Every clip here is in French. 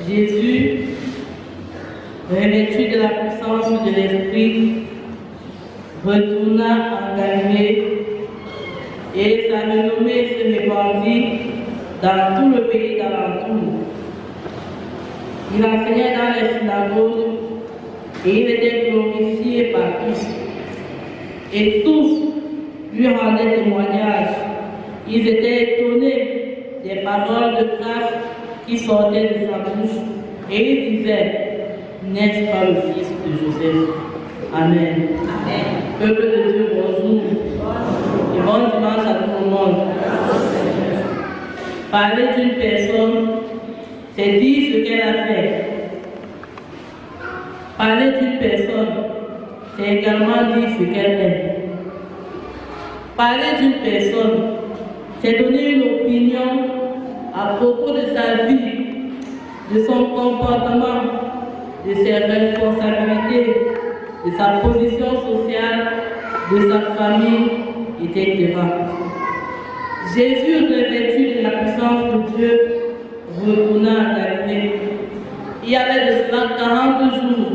Jésus, revêtu de la puissance de l'Esprit, retourna en Galilée et sa renommée se répandit dans tout le pays d'alentour. Il enseignait dans les synagogues et il était glorifié par tous. Et tous lui rendaient témoignage. Ils étaient étonnés des paroles de grâce qui sortaient de sa bouche. Et ils disaient, n'est-ce pas le fils de Joseph? Amen. Amen. Peuple de Dieu, bonjour. Et bon dimanche à tout le monde. Parler d'une personne, c'est dire ce qu'elle a fait. Parler d'une personne, c'est également dire ce qu'elle est. Parler d'une personne, c'est donner une opinion à propos de sa vie, de son comportement, de ses responsabilités, de sa position sociale, de sa famille, etc. Jésus, revêtu de la puissance de Dieu, retourna à Galilée. Il y avait de cela 40 jours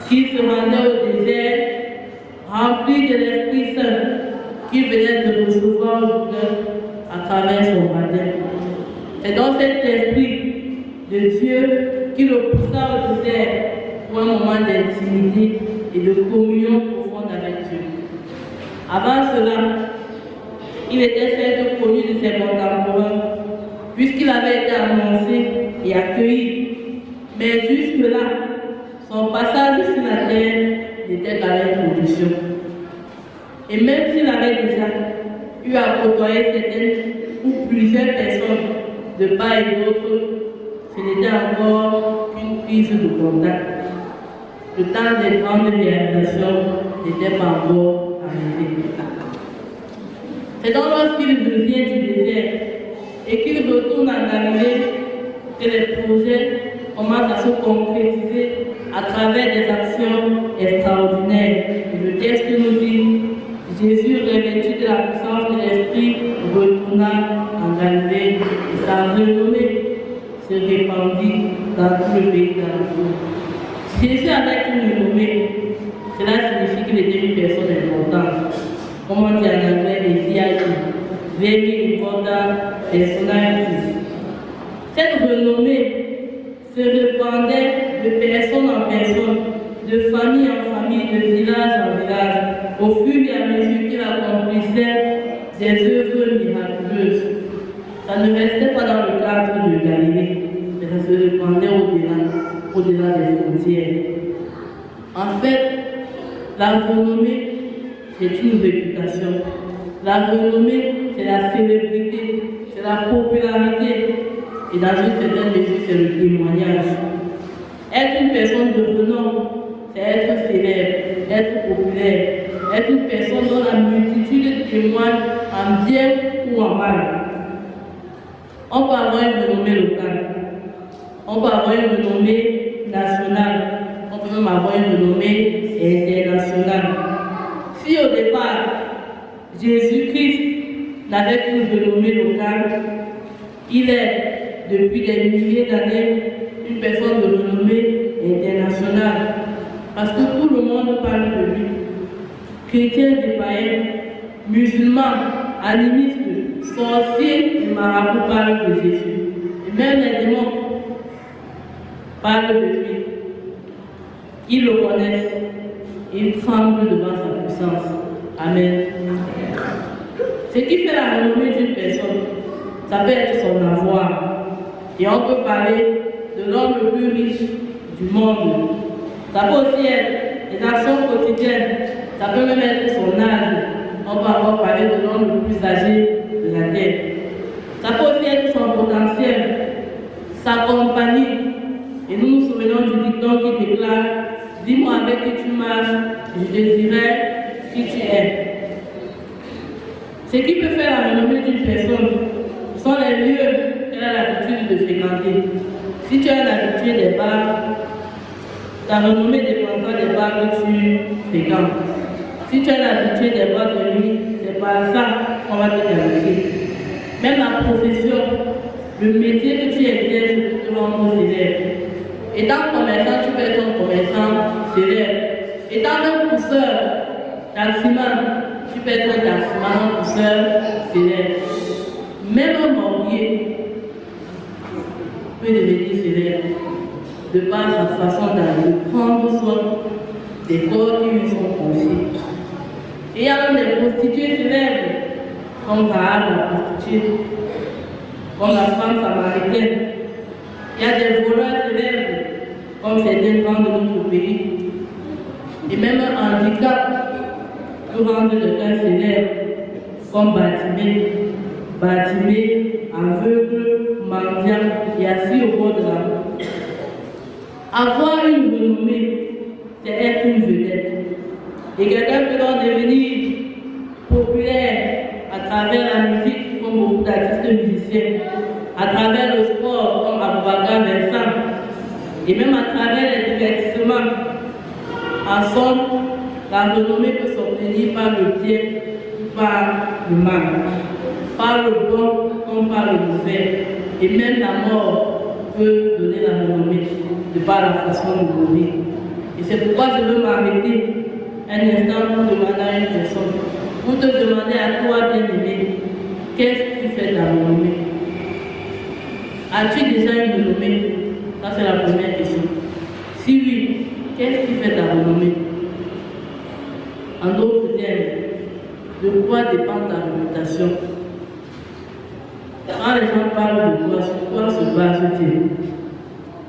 qu'il se rendait au désert, rempli de l'Esprit Saint, qui venait de recevoir le cœur à travers son baptême. C'est dans cet esprit de Dieu qui le poussa au désert pour un moment d'intimité et de communion profonde avec Dieu. Avant cela, il était certes connu de ses contemporains, puisqu'il avait été annoncé et accueilli. Mais jusque-là, son passage sur la terre n'était qu'à l'introduction. Et même s'il avait déjà eu à côtoyer certaines ou plusieurs personnes de part et d'autre, ce n'était encore qu'une prise de contact. Le temps des grandes réalisations n'était pas encore arrivé. C'est donc lorsqu'il revient du désert et qu'il retourne en Galilée que les projets commencent à se concrétiser à travers des actions extraordinaires. Et le texte nous dit, Jésus, revêtu de la puissance de l'Esprit, retourna en Galilée et sa renommée se répandit dans tout le pays d'alentour. Jésus avait une renommée, cela signifie qu'il était une personne importante. Comme on dit en anglais, les VIP, very important personality. Cette renommée se répandait de personne en personne, de famille en famille, de village en village, au fur et à mesure qu'il accomplissait des œuvres miraculeuses. Ça ne restait pas dans le cadre de Galilée, mais ça se répandait au-delà des frontières. En fait, la renommée, c'est une réputation. La renommée, c'est la célébrité, c'est la popularité. Et dans une certaine mesure, c'est le témoignage. Être une personne de renom, c'est être célèbre, être populaire, être une personne dont la multitude témoigne en bien ou en mal. On peut avoir une renommée locale, on peut avoir une renommée nationale, on peut même avoir une renommée internationale. Si au départ, Jésus-Christ n'avait qu'une renommée locale, il est, depuis des milliers d'années, une personne de renommée internationale. Parce que tout le monde parle de lui. Chrétiens et païens, musulmans, animistes, sorciers et marabouts parlent de Jésus. Et même les démons parlent de lui. Ils le connaissent. Ils tremblent devant sa puissance. Amen. Ce qui fait la renommée d'une personne, ça peut être son avoir. Et on peut parler de l'homme le plus riche du monde. Ça peut aussi être des actions quotidiennes. Ça peut même être son âge. On peut encore parler de l'homme le plus âgé de la terre. Ça peut aussi être son potentiel, sa compagnie. Et nous nous souvenons du dicton qui déclare « Dis-moi avec qui tu marches, je te dirai qui tu es ». Ce qui peut faire la renommée d'une personne, ce sont les lieux qu'elle a l'habitude de fréquenter. Si tu as l'habitude des bars, ta renommée dépendra des bars que tu fréquentes. Si tu as l'habitude des boîtes de nuit, c'est par ça qu'on va te qualifier. Même la profession le métier que tu exerces peut te rendre célèbre. Étant commerçant, tu peux être un commerçant célèbre. Étant un pousseur, taximan, tu peux être un taximan, un pousseur célèbre. Même un morbier peut devenir célèbre de par sa façon de prendre soin des corps qui lui sont confiés. Et il y a même des prostituées célèbres, comme Rahab la prostituée, comme la femme samaritaine. Il y a des voleurs célèbres, comme certains grands de notre pays. Et même un handicap peut rendre quelqu'un célèbre, comme Bartimée, aveugle, mendiant et assis au bord de la route. Avoir une renommée, c'est être une vedette. Et quelqu'un peut donc devenir populaire à travers la musique, comme beaucoup d'artistes musiciens, à travers le sport, comme Aboubacar Vincent, et même à travers les divertissements. En somme, la renommée peut s'obtenir par le bien ou par le mal, par le bon comme par le mauvais. Et même la mort peut donner la renommée de par la façon de mourir. Et c'est pourquoi je veux m'arrêter un instant pour demander à une personne, pour te demander à toi, bien-aimé, qu'est-ce qui fait ta renommée? As-tu déjà une renommée? Ça, c'est la première question. Si oui, qu'est-ce qui fait ta renommée? En d'autres termes, de quoi dépend ta réputation? Quand les gens parlent de toi, sur quoi se base-t-il?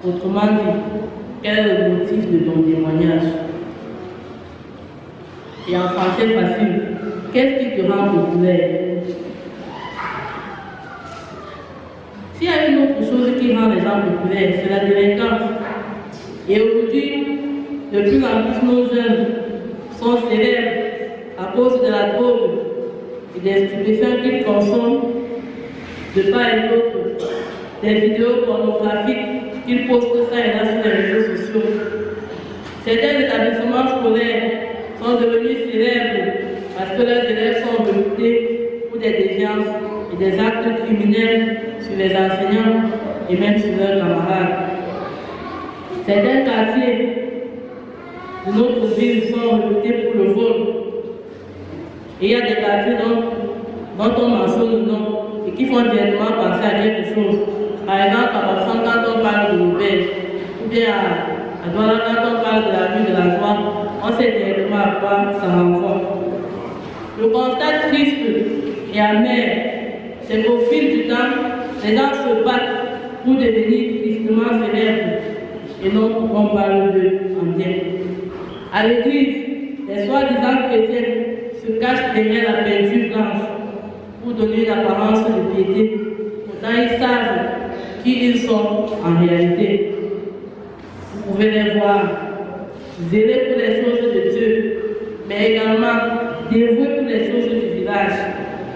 Autrement dit, quel est le motif de ton témoignage? Et en français facile, qu'est-ce qui te rend populaire? S'il y a une autre chose qui rend les gens populaires, c'est la délinquance. Et aujourd'hui, de plus en plus nos jeunes sont célèbres à cause de la drogue et des stupéfiants qu'ils consomment de part et d'autre, des vidéos pornographiques qu'ils postent ça et là sur les réseaux sociaux. Certains établissements scolaires sont devenus célèbres parce que leurs élèves sont recrutés pour des déviances et des actes criminels sur les enseignants et même sur leurs camarades. Certains quartiers de notre ville sont recrutés pour le vol. Et il y a des quartiers dont on mentionne le nom et qui font directement penser à quelque chose. Par exemple, à Bafang, quand on parle de l'auberge, ou bien à Douala, quand on parle de la rue de la Joie, on sait directement à quoi ça renvoie. Le constat triste et amer, c'est qu'au fil du temps, les gens se battent pour devenir tristement célèbres et non pour qu'on parle d'eux en bien. À l'église, les soi-disant chrétiens se cachent derrière la peinture blanche pour donner une apparence de piété. Pourtant, ils savent qui ils sont en réalité. Vous pouvez les voir, zélés pour les choses de Dieu, mais également dévoués pour les choses du village,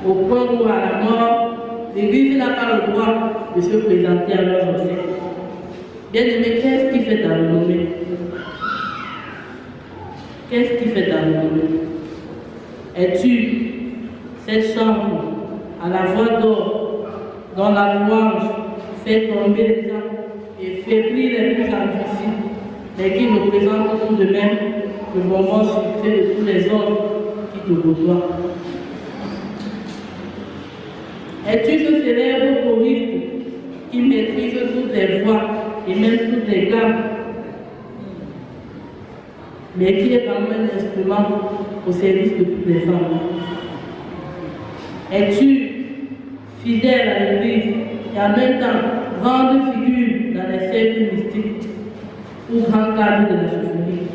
au point où à la mort, l'Église n'a pas le droit de se présenter à leurs obsèques. Bien-aimé, qu'est-ce qui fait ta renommée? Qu'est-ce qui fait ta renommée? Es-tu cette chambre à la voix d'or dont la louange fait tomber les gens et faiblir les plus endurcis, mais qui représente tout de même le bonbon sucré de tous les hommes qui te côtoient? Es-tu ce célèbre choriste qui maîtrise toutes les voix et même toutes les gammes, mais qui est quand même un instrument au service de toutes les femmes? Es-tu fidèle à l'Église et en même temps grande figure dans les cercles mystiques ou grand cadre de la chefferie?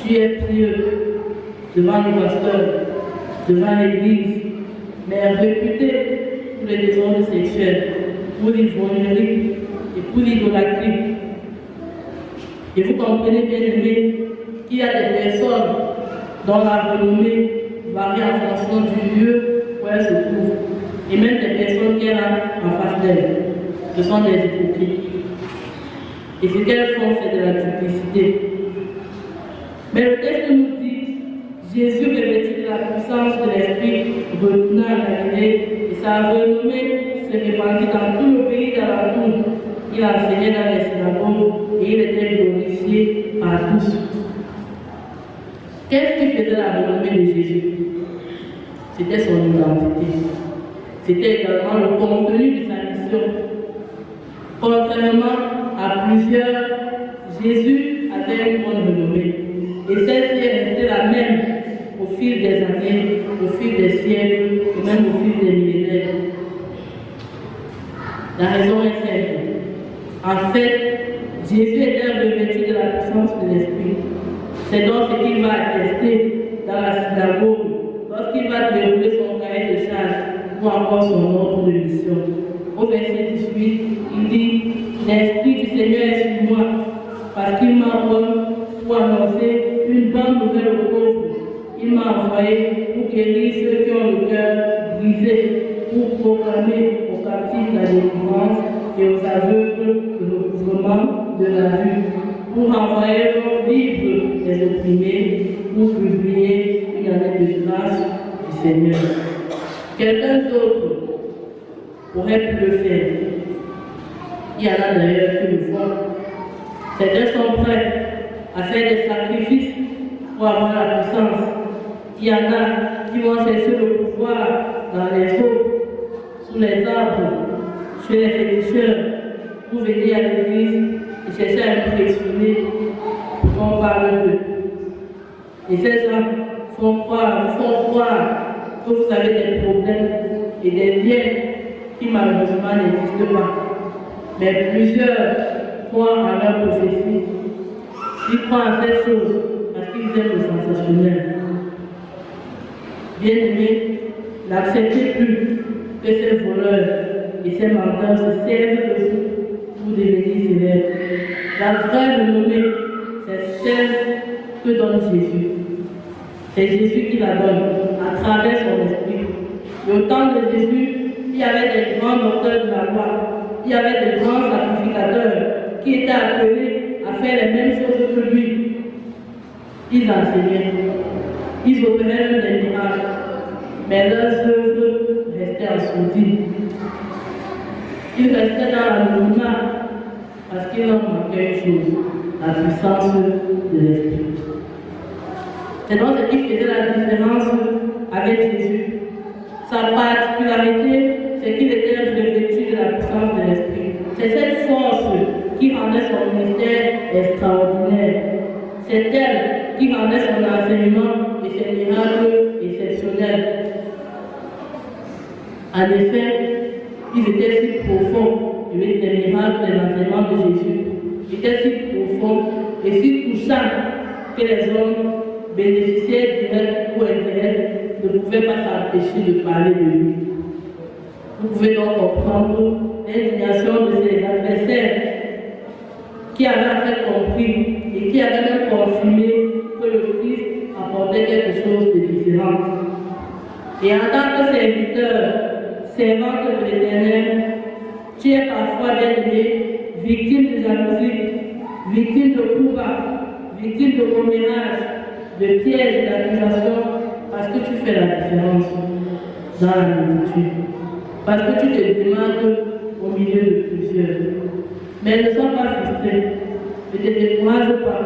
Tu es pieux devant le pasteur, devant l'Église, mais réputé pour les désordres sexuels, pour l'ivrognerie et pour l'idolâtrie. Et vous comprenez bien aimé qu'il y a des personnes dont la renommée varie en fonction du lieu où elles se trouvent, et même des personnes qu'elles ont en face d'elles. Ce sont des hypocrites. Et ce qu'elles font, c'est de la duplicité. Mais le texte nous dit, Jésus revêtu de la puissance de l'Esprit retourna en Galilée et sa renommée se répandit dans tout le pays d'alentour. Il enseignait dans les synagogues et il était glorifié par tous. Qu'est-ce qui faisait la renommée de Jésus? C'était son identité. C'était également le contenu de sa mission. Contrairement à plusieurs, Jésus avait une bonne renommée. Et celle-ci est restée la même au fil des années, au fil des siècles, et même au fil des millénaires. La raison est simple. En fait, Jésus était revêtu de la puissance de l'Esprit. C'est donc ce qu'il va attester dans la synagogue lorsqu'il va dérouler son cahier de charge ou encore son ordre de mission. Au verset 18, il dit « L'Esprit du Seigneur est sur moi, parce qu'il m'a envoyé pour annoncer une bonne nouvelle aux pauvres. Il m'a envoyé pour guérir ceux qui ont le cœur brisé, pour proclamer aux captifs la délivrance et aux aveugles le recouvrement de la vue, pour envoyer l'homme libre des opprimés, pour publier une année de grâce du Seigneur. » Quelqu'un d'autre aurait pu le faire. Il y en a d'ailleurs qui le font. Certains sont prêts à faire des sacrifices pour avoir la puissance. Il y en a qui vont chercher le pouvoir dans les eaux, sous les arbres, chez les féticheurs, pour venir à l'église et chercher à impressionner qu'on parle d'eux. Et ces gens font croire que vous avez des problèmes et des liens qui malheureusement n'existent pas. Mais plusieurs croient en leur prophétie. Ils croient en ces choses parce qu'ils aiment le sensationnel. Bien aimé, n'acceptez plus que ces voleurs et ces menteurs se servent de vous pour devenir célèbres. La vraie renommée, c'est celle que donne Jésus. C'est Jésus qui la donne à travers son esprit. Et au temps de Jésus, il y avait des grands docteurs de la loi, il y avait des grands sacrificateurs qui étaient appelés à faire les mêmes choses que lui. Ils enseignaient, ils opéraient même des miracles, mais leurs œuvres restaient assourdies. Ils restaient dans l'anonymat parce qu'ils leur manquait une chose, la puissance de l'esprit. C'est donc ce qui faisait la différence avec Jésus. Sa particularité, c'est qu'il était revêtu de la puissance de l'esprit. C'est cette force qui rendait son ministère extraordinaire. C'est elle qui rendait son enseignement et ses miracles exceptionnels. En effet, ils étaient si profonds, les miracles et l'enseignement de Jésus étaient si profonds et si touchants que les hommes bénéficiaires directs ou indirects ne pouvaient pas s'empêcher de parler de lui. Vous pouvez donc comprendre l'indignation de ses adversaires qui avaient en fait compris et qui avaient même confirmé que le Christ apportait quelque chose de différent. Et en tant que serviteur, servante de l'Éternel, tu es parfois bien aimé, victime de jalousie, victime de coups bas, victime de commérage, de pièges et d'accusations, parce que tu fais la différence dans la multitude. Parce que tu te demandes au milieu de plusieurs. Mais ne sois pas frustré, ne te décourage pas.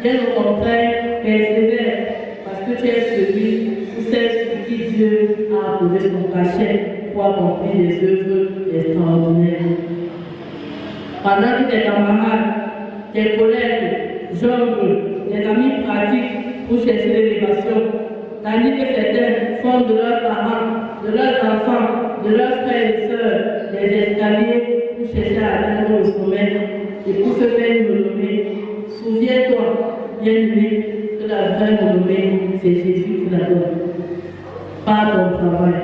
Bien au contraire, persévère, parce que tu es celui ou celle sur qui Dieu a approuvé son cachet pour accomplir des œuvres extraordinaires. Pendant que tes camarades, tes collègues jonglent, tes amis pratiquent pour chercher l'élévation, tandis que certains font de leurs parents, de leurs enfants, de leurs frères et sœurs des escaliers pour chercher à atteindre le sommet et pour se faire une renommée. Souviens-toi, bien-aimé, que la vraie renommée, c'est Jésus qui la donne. Pas ton travail,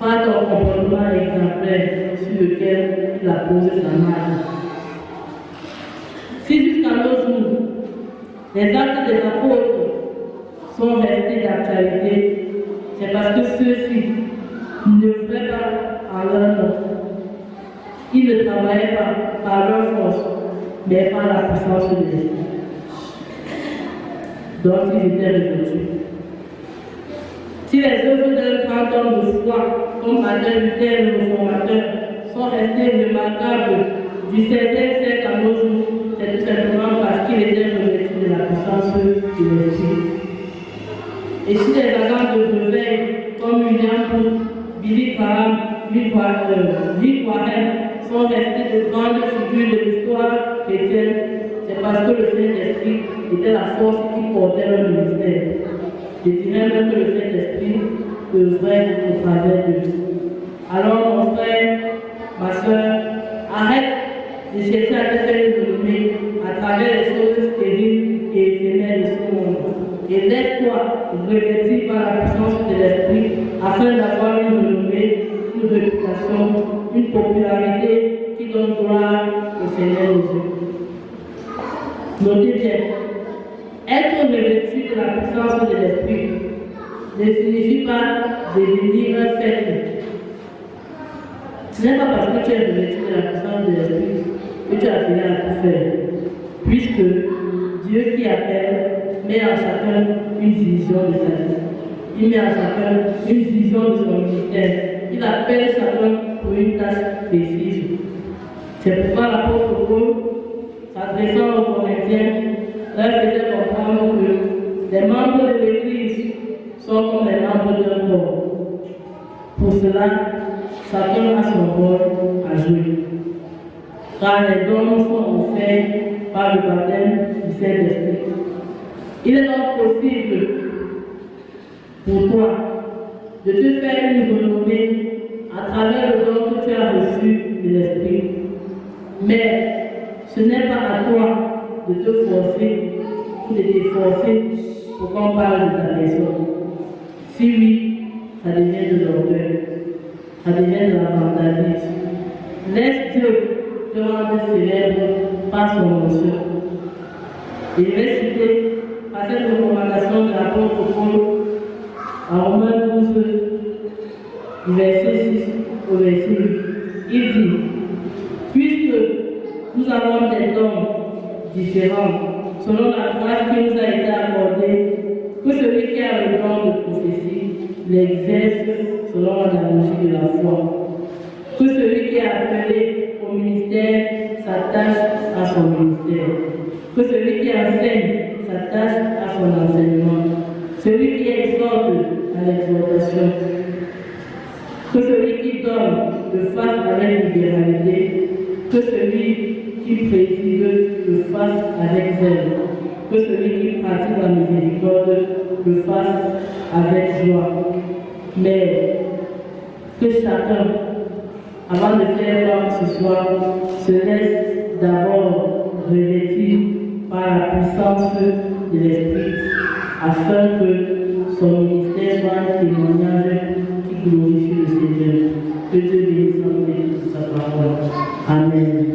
pas ton comportement exemplaire sur lequel il a posé sa marque. Si jusqu'à nos jours, les actes des apôtres sont restés d'actualité, c'est parce que ceux-ci ne faisaient pas en leur nom. Ils ne travaillaient pas par leur force, mais par la puissance de l'esprit. Donc ils étaient revêtus. Si les œuvres d'un grand homme de foi, comme Martin Luther, le réformateur, sont restées remarquables du XVIe siècle à nos jours, c'est tout simplement parce qu'il était revêtu de la puissance de l'Esprit. Et si les agents de réveil, comme William Booth, Billy Graham, Rick Warren, sont restés de grandes figures de l'histoire chrétienne, c'est parce que le Saint-Esprit était la force qui portait leur ministère. Je dirais même que le Saint-Esprit œuvrait au travers de nous. Alors, mon frère, ma soeur, arrête de chercher à te faire une renommée à travers les choses stériles et éphémères de ce monde. Et laisse-toi revêtir par la puissance de l'Esprit afin d'avoir une renommée, une réputation, une popularité qui donne gloire au Seigneur Jésus. Notez bien, être revêtu de la puissance de l'Esprit ne signifie pas devenir un faible. Ce n'est pas parce que tu es revêtu de la puissance de l'Esprit que tu as appelé à tout faire. Puisque Dieu qui appelle met en chacun une vision de sa vie. Il met en chacun une vision de son ministère. Il appelle chacun pour une tâche précise. C'est pourquoi l'apôtre Paul, s'adressant aux Corinthiens, leur faisait comprendre que les membres de l'Église sont comme les membres d'un corps. Pour cela, chacun a son rôle à jouer. Car les dons sont offerts par le baptême du Saint-Esprit. Il est donc possible pour toi de te faire une renommée à travers le don que tu as reçu de l'Esprit. Mais ce n'est pas à toi de te forcer ou de t'efforcer pour qu'on parle de ta personne. Si oui, ça devient de l'orgueil, ça devient de la vandalisme. Laisse Dieu te rendre célèbre par son mention. Et je vais citer à cette recommandation de l'apôtre Paul en Romains 12, du verset 6 au verset 8. Il dit, puisque nous avons des dons différents selon la grâce qui nous a été accordée, que celui qui a le don de prophétie l'exerce selon l'analogie de la foi. Que celui qui est appelé au ministère s'attache à son ministère. Que celui qui enseigne s'attache à son enseignement. Celui qui exhorte à l'exhortation. Que celui qui donne le fasse avec libéralité. Que celui qui préside le fasse avec zèle. Que celui qui pratique la miséricorde le fasse avec joie. Mais que chacun, avant de faire quoi que ce soit, se laisse d'abord revêtir par la puissance de l'Esprit, afin que son ministère soit un témoignage qui glorifie le Seigneur. Que Dieu bénisse en sa parole. Amen.